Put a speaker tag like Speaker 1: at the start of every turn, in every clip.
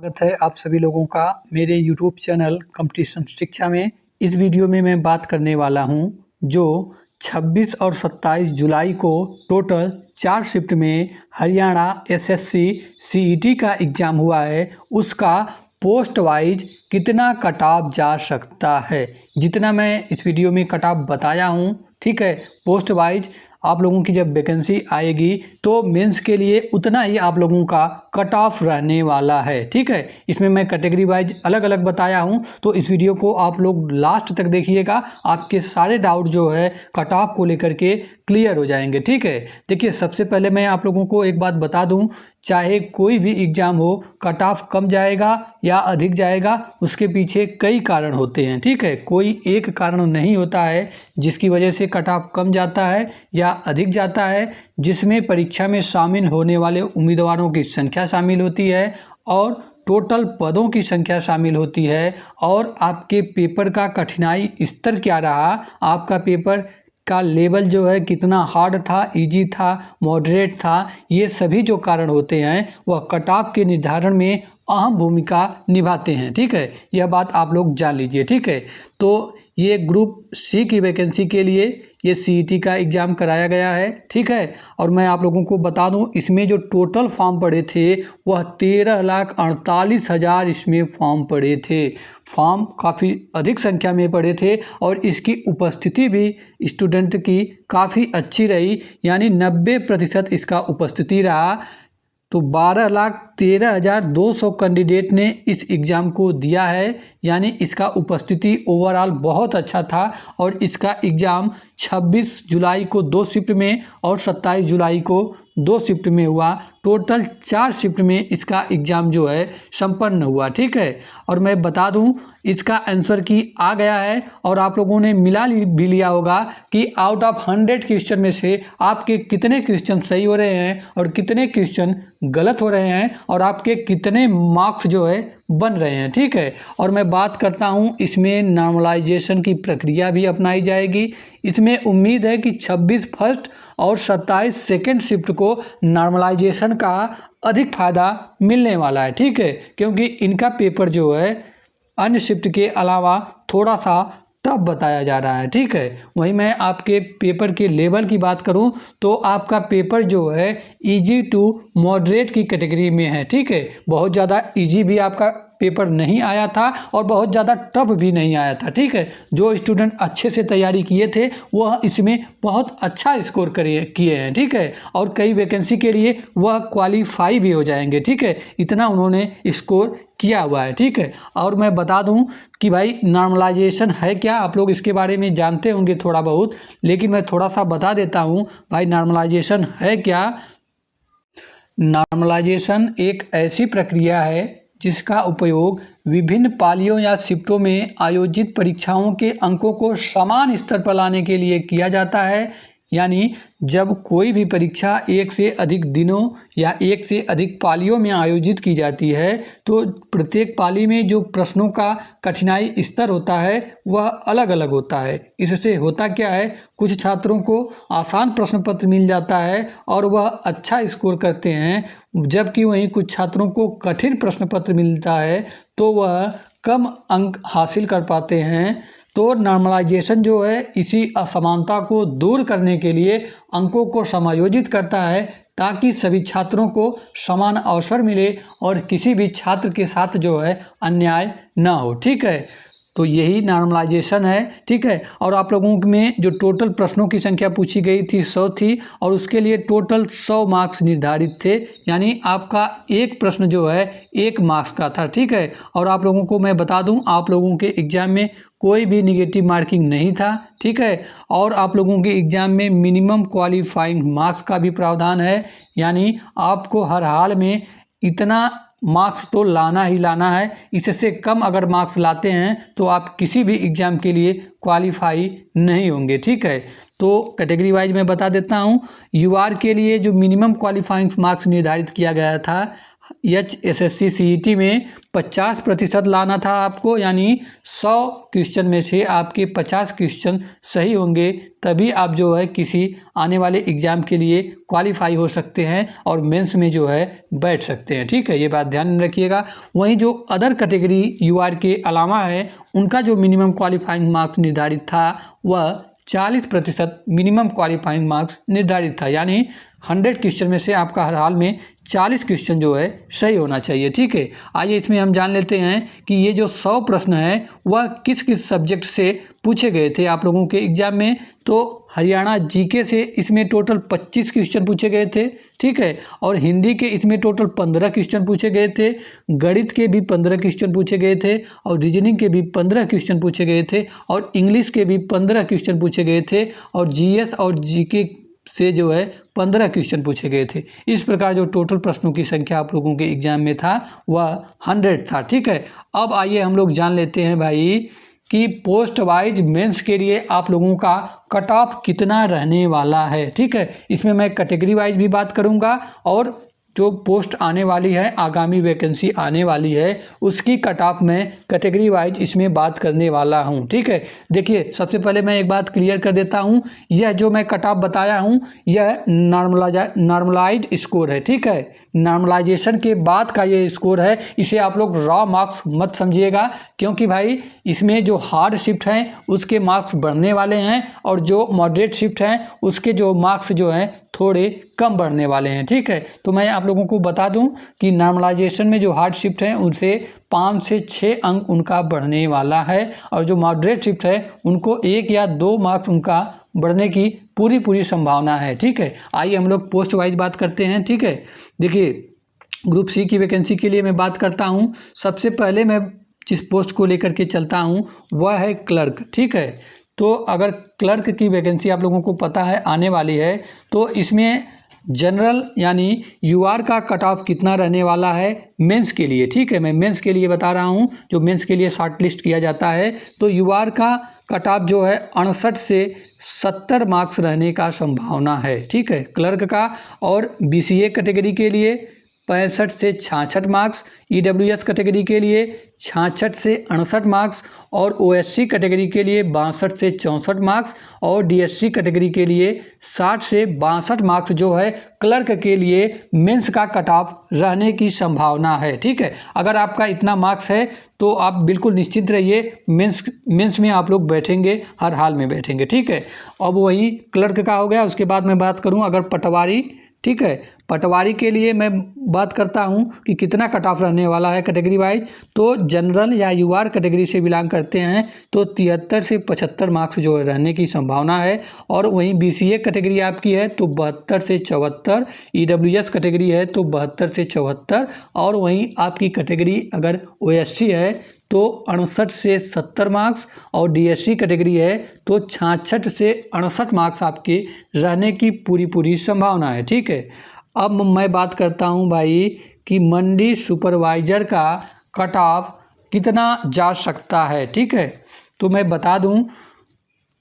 Speaker 1: स्वागत है आप सभी लोगों का मेरे YouTube चैनल कंपटीशन शिक्षा में। इस वीडियो में मैं बात करने वाला हूं जो 26 और 27 जुलाई को टोटल 4 शिफ्ट में हरियाणा SSC CET का एग्ज़ाम हुआ है, उसका पोस्ट वाइज कितना कट ऑफ जा सकता है। जितना मैं इस वीडियो में कट ऑफ बताया हूं, ठीक है, पोस्ट वाइज आप लोगों की जब वैकेंसी आएगी तो मेंस के लिए उतना ही आप लोगों का कट ऑफ रहने वाला है, ठीक है। इसमें मैं कैटेगरी वाइज अलग अलग बताया हूं, तो इस वीडियो को आप लोग लास्ट तक देखिएगा, आपके सारे डाउट जो है कट ऑफ को लेकर के क्लियर हो जाएंगे, ठीक है। देखिए, सबसे पहले मैं आप लोगों को एक बात बता दूं, चाहे कोई भी एग्ज़ाम हो, कट ऑफ कम जाएगा या अधिक जाएगा, उसके पीछे कई कारण होते हैं, ठीक है। कोई एक कारण नहीं होता है जिसकी वजह से कट ऑफ कम जाता है या अधिक जाता है। जिसमें परीक्षा में शामिल होने वाले उम्मीदवारों की संख्या शामिल होती है और टोटल पदों की संख्या शामिल होती है और आपके पेपर का कठिनाई स्तर क्या रहा, आपका पेपर का लेवल जो है कितना हार्ड था, इजी था, मॉडरेट था, ये सभी जो कारण होते हैं वह कट ऑफ के निर्धारण में अहम भूमिका निभाते हैं, ठीक है। यह बात आप लोग जान लीजिए, ठीक है। तो ये ग्रुप सी की वैकेंसी के लिए ये CET का एग्ज़ाम कराया गया है, ठीक है। और मैं आप लोगों को बता दूं, इसमें जो टोटल फॉर्म पड़े थे वह 13,48,000 इसमें फॉर्म पड़े थे। फॉर्म काफ़ी अधिक संख्या में पड़े थे और इसकी उपस्थिति भी स्टूडेंट की काफ़ी अच्छी रही, यानी 90% इसका उपस्थिति रहा। तो 12,13,200 कैंडिडेट ने इस एग्ज़ाम को दिया है, यानी इसका उपस्थिति ओवरऑल बहुत अच्छा था। और इसका एग्ज़ाम 26 जुलाई को 2 शिफ्ट में और 27 जुलाई को 2 शिफ्ट में हुआ। टोटल 4 शिफ्ट में इसका एग्ज़ाम जो है संपन्न हुआ, ठीक है। और मैं बता दूं, इसका आंसर की आ गया है और आप लोगों ने भी लिया होगा कि आउट ऑफ 100 क्वेश्चन में से आपके कितने क्वेश्चन सही हो रहे हैं और कितने क्वेश्चन गलत हो रहे हैं और आपके कितने मार्क्स जो है बन रहे हैं, ठीक है। और मैं बात करता हूं, इसमें नॉर्मलाइजेशन की प्रक्रिया भी अपनाई जाएगी। इसमें उम्मीद है कि 26 फर्स्ट और 27 सेकेंड शिफ्ट को नॉर्मलाइजेशन का अधिक फ़ायदा मिलने वाला है, ठीक है, क्योंकि इनका पेपर जो है अन्य शिफ्ट के अलावा थोड़ा सा टफ बताया जा रहा है, ठीक है। वहीं मैं आपके पेपर के लेवल की बात करूं तो आपका पेपर जो है इजी टू मॉडरेट की कैटेगरी में है, ठीक है। बहुत ज़्यादा इजी भी आपका पेपर नहीं आया था और बहुत ज़्यादा टफ भी नहीं आया था, ठीक है। जो स्टूडेंट अच्छे से तैयारी किए थे वह इसमें बहुत अच्छा स्कोर किए हैं, ठीक है। और कई वैकेंसी के लिए वह क्वालिफाई भी हो जाएंगे, ठीक है। इतना उन्होंने स्कोर किया हुआ है, ठीक है। और मैं बता दूं कि भाई नॉर्मलाइजेशन है क्या, आप लोग इसके बारे में जानते होंगे थोड़ा बहुत, लेकिन मैं थोड़ा सा बता देता हूं भाई नॉर्मलाइजेशन है क्या। नॉर्मलाइजेशन एक ऐसी प्रक्रिया है जिसका उपयोग विभिन्न पालियों या शिफ्टों में आयोजित परीक्षाओं के अंकों को समान स्तर पर लाने के लिए किया जाता है। यानी जब कोई भी परीक्षा एक से अधिक दिनों या एक से अधिक पालियों में आयोजित की जाती है तो प्रत्येक पाली में जो प्रश्नों का कठिनाई स्तर होता है वह अलग अलग होता है। इससे होता क्या है, कुछ छात्रों को आसान प्रश्न पत्र मिल जाता है और वह अच्छा स्कोर करते हैं, जबकि वहीं कुछ छात्रों को कठिन प्रश्न पत्र मिलता है तो वह कम अंक हासिल कर पाते हैं। तो नॉर्मलाइजेशन जो है इसी असमानता को दूर करने के लिए अंकों को समायोजित करता है ताकि सभी छात्रों को समान अवसर मिले और किसी भी छात्र के साथ जो है अन्याय ना हो, ठीक है। तो यही नॉर्मलाइजेशन है, ठीक है। और आप लोगों में जो टोटल प्रश्नों की संख्या पूछी गई थी 100 थी और उसके लिए टोटल 100 मार्क्स निर्धारित थे, यानी आपका एक प्रश्न जो है 1 मार्क्स का था, ठीक है। और आप लोगों को मैं बता दूं, आप लोगों के एग्ज़ाम में कोई भी निगेटिव मार्किंग नहीं था, ठीक है। और आप लोगों के एग्ज़ाम में मिनिमम क्वालिफाइंग मार्क्स का भी प्रावधान है, यानी आपको हर हाल में इतना मार्क्स तो लाना ही लाना है। इससे कम अगर मार्क्स लाते हैं तो आप किसी भी एग्ज़ाम के लिए क्वालिफाई नहीं होंगे, ठीक है। तो कैटेगरी वाइज मैं बता देता हूं, UR के लिए जो मिनिमम क्वालिफाइंग मार्क्स निर्धारित किया गया था HSSC CET में 50% लाना था आपको, यानी 100 क्वेश्चन में से आपके 50 क्वेश्चन सही होंगे, तभी आप जो है किसी आने वाले एग्ज़ाम के लिए क्वालिफाई हो सकते हैं और मेंस में जो है बैठ सकते हैं। ठीक है, ये बात ध्यान में रखिएगा। वहीं जो अदर कैटेगरी UR के अलावा है, उनका जो मिनिमम क्वालिफाइंग मार्क्स निर्धारित था वह 40% मिनिमम क्वालिफाइंग मार्क्स निर्धारित था, यानी 100 क्वेश्चन में से आपका हर हाल में 40 क्वेश्चन जो है सही होना चाहिए। ठीक है, आइए इसमें हम जान लेते हैं कि ये जो 100 प्रश्न है वह किस किस सब्जेक्ट से पूछे गए थे आप लोगों के एग्जाम में। तो हरियाणा जीके से इसमें टोटल 25 क्वेश्चन पूछे गए थे। ठीक है, और हिंदी के इसमें टोटल 15 क्वेश्चन पूछे गए थे, गणित के भी 15 क्वेश्चन पूछे गए थे, और रीजनिंग के भी 15 क्वेश्चन पूछे गए थे, और इंग्लिश के भी 15 क्वेश्चन पूछे गए थे, और GS और GK से जो है 15 क्वेश्चन पूछे गए थे। इस प्रकार जो टोटल प्रश्नों की संख्या आप लोगों के एग्जाम में था वह 100 था। ठीक है, अब आइए हम लोग जान लेते हैं भाई कि पोस्ट वाइज मेंस के लिए आप लोगों का कट ऑफ कितना रहने वाला है। ठीक है, इसमें मैं कैटेगरी वाइज भी बात करूंगा और जो पोस्ट आने वाली है, आगामी वैकेंसी आने वाली है, उसकी कट ऑफ में कैटेगरी वाइज इसमें बात करने वाला हूं। ठीक है, देखिए सबसे पहले मैं एक बात क्लियर कर देता हूं, यह जो मैं कट ऑफ बताया हूं यह नॉर्मलाइज स्कोर है। ठीक है, नॉर्मलाइजेशन के बाद का ये स्कोर है, इसे आप लोग रॉ मार्क्स मत समझिएगा, क्योंकि भाई इसमें जो हार्ड शिफ्ट हैं उसके मार्क्स बढ़ने वाले हैं और जो मॉडरेट शिफ्ट हैं उसके जो मार्क्स जो हैं थोड़े कम बढ़ने वाले हैं। ठीक है, तो मैं आप लोगों को बता दूं कि नॉर्मलाइजेशन में जो हार्ड शिफ्ट है उनसे 5 से 6 अंक उनका बढ़ने वाला है, और जो मॉडरेट शिफ्ट है उनको 1 या 2 मार्क्स उनका बढ़ने की पूरी संभावना है। ठीक है, आइए हम लोग पोस्ट वाइज बात करते हैं। ठीक है, देखिए ग्रुप सी की वैकेंसी के लिए मैं बात करता हूँ। सबसे पहले मैं जिस पोस्ट को लेकर के चलता हूँ वह है क्लर्क। ठीक है, तो अगर क्लर्क की वैकेंसी आप लोगों को पता है आने वाली है, तो इसमें जनरल यानी UR का कट ऑफ कितना रहने वाला है मेंस के लिए। ठीक है, मैं मेंस के लिए बता रहा हूँ, जो मेंस के लिए शॉर्ट लिस्ट किया जाता है, तो UR का कट ऑफ जो है 68 से 70 मार्क्स रहने का संभावना है। ठीक है, क्लर्क का। और BCA कैटेगरी के लिए 65 से 66 मार्क्स, EWS कैटेगरी के लिए 66 से 68 मार्क्स, और OSC कैटेगरी के लिए 62 से 64 मार्क्स, और DSC कैटेगरी के लिए 60 से 62 मार्क्स जो है क्लर्क के लिए मेंस का कट ऑफ रहने की संभावना है। ठीक है, अगर आपका इतना मार्क्स है तो आप बिल्कुल निश्चिंत रहिए, मेंस में आप लोग बैठेंगे, हर हाल में बैठेंगे। ठीक है, अब वही क्लर्क का हो गया। उसके बाद मैं बात करूं अगर पटवारी। ठीक है, पटवारी के लिए मैं बात करता हूं कि कितना कट ऑफ रहने वाला है कैटेगरी वाइज। तो जनरल या UR कैटेगरी से बिलोंग करते हैं तो 73 से 75 मार्क्स जो है रहने की संभावना है, और वहीं BCA कैटेगरी आपकी है तो 72 से 74, EWS कैटेगरी है तो 72 से 74, और वहीं आपकी कैटेगरी अगर OSC है तो 68 से 70 मार्क्स, और DSC कैटेगरी है तो 66 से 68 मार्क्स आपके रहने की पूरी संभावना है। ठीक है, अब मैं बात करता हूं भाई कि मंडी सुपरवाइजर का कट ऑफ कितना जा सकता है। ठीक है, तो मैं बता दूं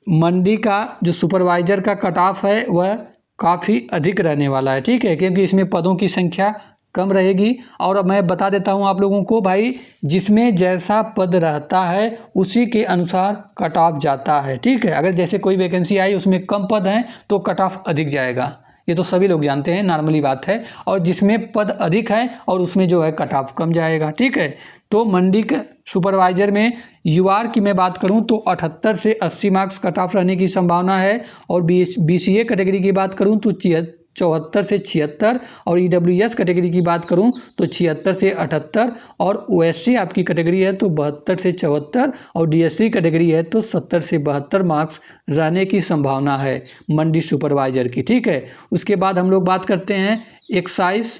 Speaker 1: मंडी का जो सुपरवाइजर का कट ऑफ है वह काफ़ी अधिक रहने वाला है। ठीक है, क्योंकि इसमें पदों की संख्या कम रहेगी, और अब मैं बता देता हूं आप लोगों को भाई, जिसमें जैसा पद रहता है उसी के अनुसार कट ऑफ जाता है। ठीक है, अगर जैसे कोई वैकेंसी आई उसमें कम पद हैं तो कट ऑफ अधिक जाएगा, ये तो सभी लोग जानते हैं, नॉर्मली बात है, और जिसमें पद अधिक है और उसमें जो है कट ऑफ कम जाएगा। ठीक है, तो मंडी के सुपरवाइजर में UR की मैं बात करूं तो 78 से 80 मार्क्स कट ऑफ रहने की संभावना है, और BCA कैटेगरी की बात करूं तो 74 से 76, और EWS कैटेगरी की बात करूं तो 76 से 78, और OSC आपकी कैटेगरी है तो 72 से 74, और DSC कैटेगरी है तो 70 से 72 मार्क्स रहने की संभावना है मंडी सुपरवाइजर की। ठीक है, उसके बाद हम लोग बात करते हैं एक्साइज।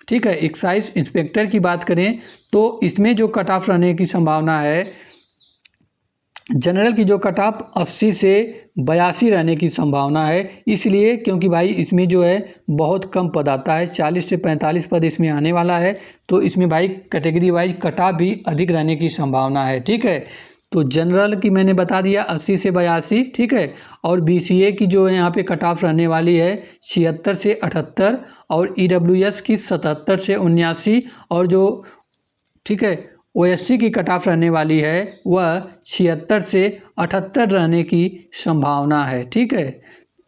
Speaker 1: ठीक है, एक्साइज इंस्पेक्टर की बात करें तो इसमें जो कट ऑफ रहने की संभावना है, जनरल की जो कट ऑफ 80 से 82 रहने की संभावना है, इसलिए क्योंकि भाई इसमें जो है बहुत कम पद आता है, 40 से 45 पद इसमें आने वाला है, तो इसमें भाई कैटेगरी वाइज कट ऑफ भी अधिक रहने की संभावना है। ठीक है, तो जनरल की मैंने बता दिया 80 से 82। ठीक है, और BCA की जो है यहाँ पे कट ऑफ रहने वाली है 76 से 78, और EWS की 77 से 79 और जो ठीक है OSC की कट ऑफ रहने वाली है वह 76 से 78 रहने की संभावना है। ठीक है,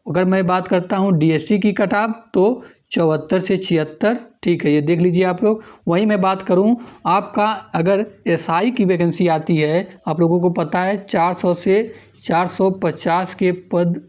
Speaker 1: अगर मैं बात करता हूँ DSC की कट ऑफ तो 74 से 76। ठीक है, ये देख लीजिए आप लोग। वहीं मैं बात करूं आपका अगर SI की वैकेंसी आती है, आप लोगों को पता है 400 से 450 के पद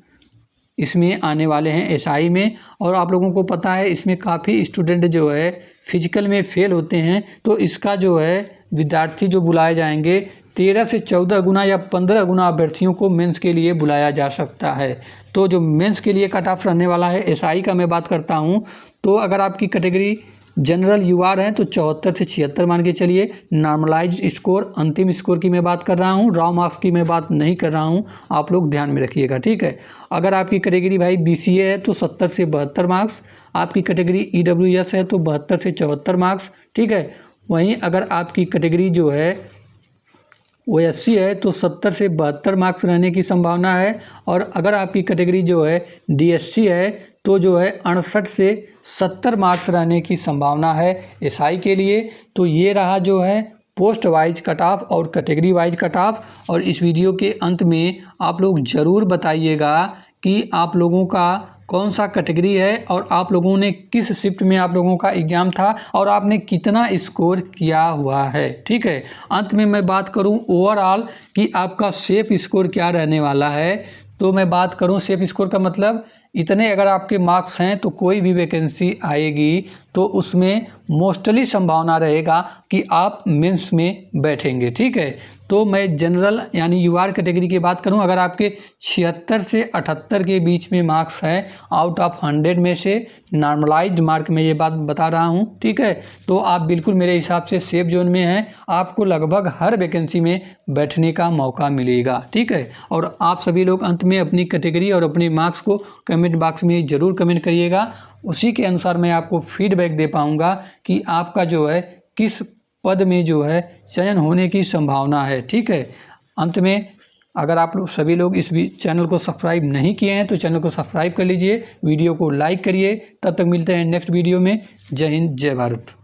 Speaker 1: इसमें आने वाले हैं SI में। और आप लोगों को पता है इसमें काफ़ी स्टूडेंट जो है फिजिकल में फेल होते हैं, तो इसका जो है विद्यार्थी जो बुलाए जाएंगे 13 से 14 गुना या 15 गुना अभ्यर्थियों को मेंस के लिए बुलाया जा सकता है। तो जो मेंस के लिए कट ऑफ रहने वाला है SI का मैं बात करता हूं, तो अगर आपकी कैटेगरी जनरल UR है तो 74 से 76 मान के चलिए। नॉर्मलाइज्ड स्कोर, अंतिम स्कोर की मैं बात कर रहा हूँ, रॉ मार्क्स की मैं बात नहीं कर रहा हूँ, आप लोग ध्यान में रखिएगा। ठीक है, अगर आपकी कैटेगरी भाई BCA है तो 70 से 72 मार्क्स, आपकी कैटेगरी EWS है तो 72 से 74 मार्क्स। ठीक है, वहीं अगर आपकी कैटेगरी जो है OSC है तो 70 से 72 मार्क्स रहने की संभावना है। और अगर आपकी कैटेगरी जो है DSC है तो जो है 68 से 70 मार्क्स रहने की संभावना है SI के लिए। तो ये रहा जो है पोस्ट वाइज कट ऑफ और कैटेगरी वाइज कट ऑफ। और इस वीडियो के अंत में आप लोग ज़रूर बताइएगा कि आप लोगों का कौन सा कैटेगरी है और आप लोगों ने किस शिफ्ट में आप लोगों का एग्ज़ाम था और आपने कितना स्कोर किया हुआ है। ठीक है, अंत में मैं बात करूं ओवरऑल कि आपका सेफ स्कोर क्या रहने वाला है, तो मैं बात करूं सेफ स्कोर का मतलब इतने अगर आपके मार्क्स हैं तो कोई भी वैकेंसी आएगी तो उसमें मोस्टली संभावना रहेगा कि आप मेंस में बैठेंगे। ठीक है, तो मैं जनरल यानी UR कैटेगरी की बात करूं, अगर आपके 76 से 78 के बीच में मार्क्स हैं आउट ऑफ 100 में से, नॉर्मलाइज्ड मार्क में ये बात बता रहा हूं। ठीक है, तो आप बिल्कुल मेरे हिसाब से सेफ जोन में हैं, आपको लगभग हर वैकेंसी में बैठने का मौका मिलेगा। ठीक है, और आप सभी लोग अंत में अपनी कैटेगरी और अपने मार्क्स को कमेंट बॉक्स में ज़रूर कमेंट करिएगा, उसी के अनुसार मैं आपको फीडबैक दे पाऊँगा कि आपका जो है किस पद में जो है चयन होने की संभावना है। ठीक है, अंत में अगर आप लोग सभी लोग इस चैनल को सब्सक्राइब नहीं किए हैं तो चैनल को सब्सक्राइब कर लीजिए, वीडियो को लाइक करिए। तब तक मिलते हैं नेक्स्ट वीडियो में। जय हिंद, जय भारत।